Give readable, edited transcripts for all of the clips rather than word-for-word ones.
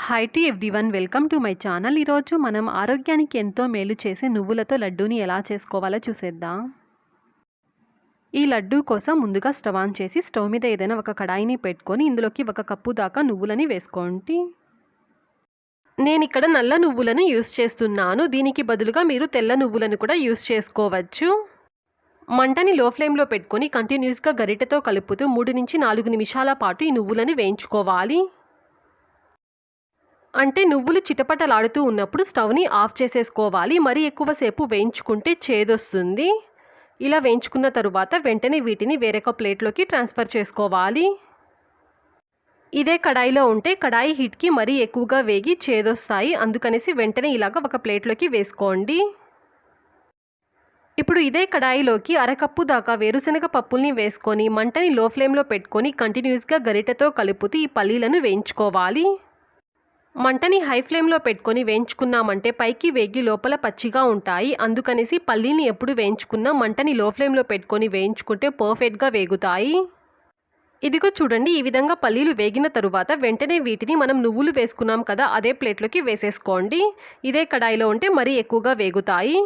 Hi to everyone, welcome to my channel. ఈరోజు మనం ఆరోగ్యానికి ఎంతో మేలు చేసే నువ్వులతో లడ్డూని ఎలా చేసుకోవాలో చూసేద్దాం. ఈ లడ్డూ కోసం ముందుగా స్టవ్ ఆన్ చేసి స్టవ్ మీద ఏదైనా ఒక కడాయిని పెట్టుకొని ఇందులోకి 1 కప్పు దాకా నువ్వులని వేసుకోండి. నేను ఇక్కడ నల్ల నువ్వులను యూస్ చేస్తున్నాను. దీనికి బదులుగా మీరు తెల్ల నువ్వులను కూడా యూస్ చేసుకోవచ్చు. మంటని లో ఫ్లేమ్లో పెట్టుకొని కంటిన్యూస్గా గరిటెతో కలుపుతూ 3 నుంచి 4 నిమిషాల పాటు ఈ నువ్వులను వేయించుకోవాలి. అంటే నువ్వులు చిటపటలాడుతూ ఉన్నప్పుడు స్టవ్ని ఆఫ్ చేసేసుకోవాలి. మరి ఎక్కువసేపు వేయించుకుంటే చేదొస్తుంది. ఇలా వేయించుకున్న తరువాత వెంటనే వీటిని వేరొక ప్లేట్లోకి ట్రాన్స్ఫర్ చేసుకోవాలి. ఇదే కడాయిలో ఉంటే కడాయి హీట్కి మరీ ఎక్కువగా వేగి చేదొస్తాయి. అందుకనేసి వెంటనే ఇలాగ ఒక ప్లేట్లోకి వేసుకోండి. ఇప్పుడు ఇదే కడాయిలోకి 1/2 కప్పు దాకా వేరుశనగ పప్పుల్ని వేసుకొని మంటని లో ఫ్లేమ్లో పెట్టుకొని కంటిన్యూస్గా గరిటెతో కలుపుతూ ఈ పల్లీలను వేయించుకోవాలి. మంటని హై ఫ్లేమ్లో పెట్టుకొని వేయించుకున్నామంటే పైకి వేగి లోపల పచ్చిగా ఉంటాయి. అందుకనేసి పల్లీని ఎప్పుడు వేయించుకున్నా మంటని లో ఫ్లేమ్లో పెట్టుకొని వేయించుకుంటే పర్ఫెక్ట్గా వేగుతాయి. ఇదిగో చూడండి, ఈ విధంగా పల్లీలు వేగిన తరువాత వెంటనే వీటిని మనం నువ్వులు వేసుకున్నాం కదా, అదే ప్లేట్లోకి వేసేసుకోండి. ఇదే కడాయిలో ఉంటే మరీ ఎక్కువగా వేగుతాయి.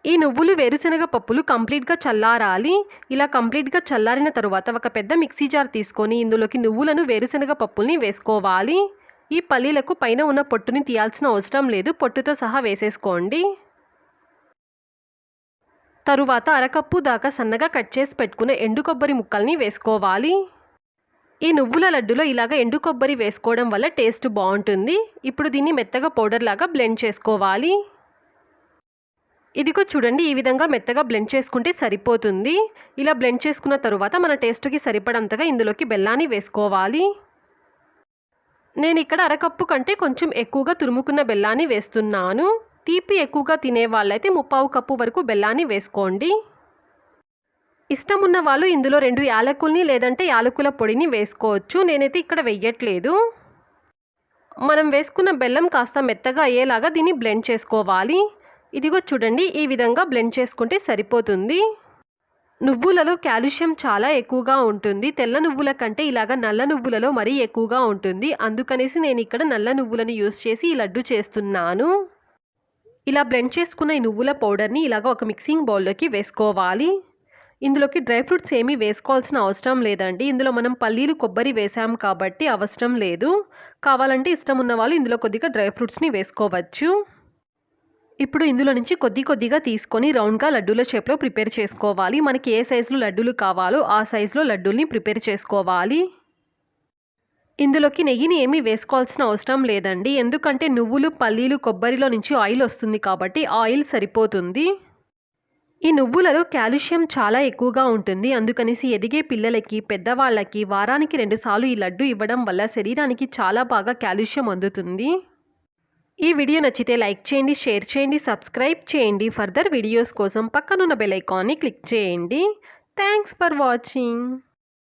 ఈ నువ్వులు వేరుశనగ పప్పులు కంప్లీట్గా చల్లారాలి. ఇలా కంప్లీట్గా చల్లారిన తరువాత ఒక పెద్ద మిక్సీ జార్ తీసుకొని ఇందులోకి నువ్వులను వేరుశనగ పప్పుల్ని వేసుకోవాలి. ఈ పల్లీలకు పైన ఉన్న పొట్టుని తీయాల్సిన అవసరం లేదు, పొట్టుతో సహా వేసేసుకోండి. తరువాత 1/2 కప్పు దాకా సన్నగా కట్ చేసి పెట్టుకున్న ఎండు కొబ్బరి ముక్కల్ని వేసుకోవాలి. ఈ నువ్వుల లడ్డులో ఇలాగ ఎండు కొబ్బరి వేసుకోవడం వల్ల టేస్ట్ బాగుంటుంది. ఇప్పుడు దీన్ని మెత్తగా పౌడర్ లాగా బ్లెండ్ చేసుకోవాలి. ఇదిగో చూడండి, ఈ విధంగా మెత్తగా బ్లెండ్ చేసుకుంటే సరిపోతుంది. ఇలా బ్లెండ్ చేసుకున్న తరువాత మన టేస్ట్కి సరిపడంతగా ఇందులోకి బెల్లాన్ని వేసుకోవాలి. నేను ఇక్కడ 1/2 కప్పు కంటే కొంచెం ఎక్కువగా తురుముకున్న బెల్లాన్ని వేస్తున్నాను. తీపి ఎక్కువగా తినే వాళ్ళైతే 3/4 కప్పు వరకు బెల్లాన్ని వేసుకోండి. ఇష్టం ఉన్న వాళ్ళు ఇందులో 2 యాలకుల్ని లేదంటే యాలకుల పొడిని వేసుకోవచ్చు. నేనైతే ఇక్కడ వెయ్యట్లేదు. మనం వేసుకున్న బెల్లం కాస్త మెత్తగా అయ్యేలాగా దీన్ని బ్లెండ్ చేసుకోవాలి. ఇదిగో చూడండి, ఈ విధంగా బ్లెండ్ చేసుకుంటే సరిపోతుంది. నువ్వులలో కాల్షియం చాలా ఎక్కువగా ఉంటుంది. తెల్ల నువ్వుల కంటే ఇలాగ నల్ల నువ్వులలో మరీ ఎక్కువగా ఉంటుంది. అందుకనేసి నేను ఇక్కడ నల్ల నువ్వులను యూస్ చేసి ఈ లడ్డు చేస్తున్నాను. ఇలా బ్లెండ్ చేసుకున్న ఈ నువ్వుల పౌడర్ని ఇలాగ ఒక మిక్సింగ్ బౌల్లోకి వేసుకోవాలి. ఇందులోకి డ్రై ఫ్రూట్స్ ఏమీ వేసుకోవాల్సిన అవసరం లేదండి. ఇందులో మనం పల్లీలు కొబ్బరి వేసాం కాబట్టి అవసరం లేదు. కావాలంటే ఇష్టం ఉన్న వాళ్ళు ఇందులో కొద్దిగా డ్రై ఫ్రూట్స్ని వేసుకోవచ్చు. ఇప్పుడు ఇందులో నుంచి కొద్దిగా తీసుకొని రౌండ్గా లడ్డూల షేప్లో ప్రిపేర్ చేసుకోవాలి. మనకి ఏ సైజులో లడ్డూలు కావాలో ఆ సైజులో లడ్డూల్ని ప్రిపేర్ చేసుకోవాలి. ఇందులోకి నెయ్యిని ఏమీ వేసుకోవాల్సిన అవసరం లేదండి. ఎందుకంటే నువ్వులు, పల్లీలు, కొబ్బరిలో నుంచి ఆయిల్ వస్తుంది కాబట్టి ఆయిల్ సరిపోతుంది. ఈ నువ్వులలో కాల్షియం చాలా ఎక్కువగా ఉంటుంది. అందుకనేసి ఎదిగే పిల్లలకి, పెద్దవాళ్ళకి వారానికి 2 సార్లు ఈ లడ్డు ఇవ్వడం వల్ల శరీరానికి చాలా బాగా కాల్షియం అందుతుంది. ఈ వీడియో నచ్చితే లైక్ చేయండి, షేర్ చేయండి, సబ్స్క్రైబ్ చేయండి. ఫర్దర్ వీడియోస్ కోసం పక్కనున్న బెల్ ఐకాన్ని క్లిక్ చేయండి. Thanks for watching.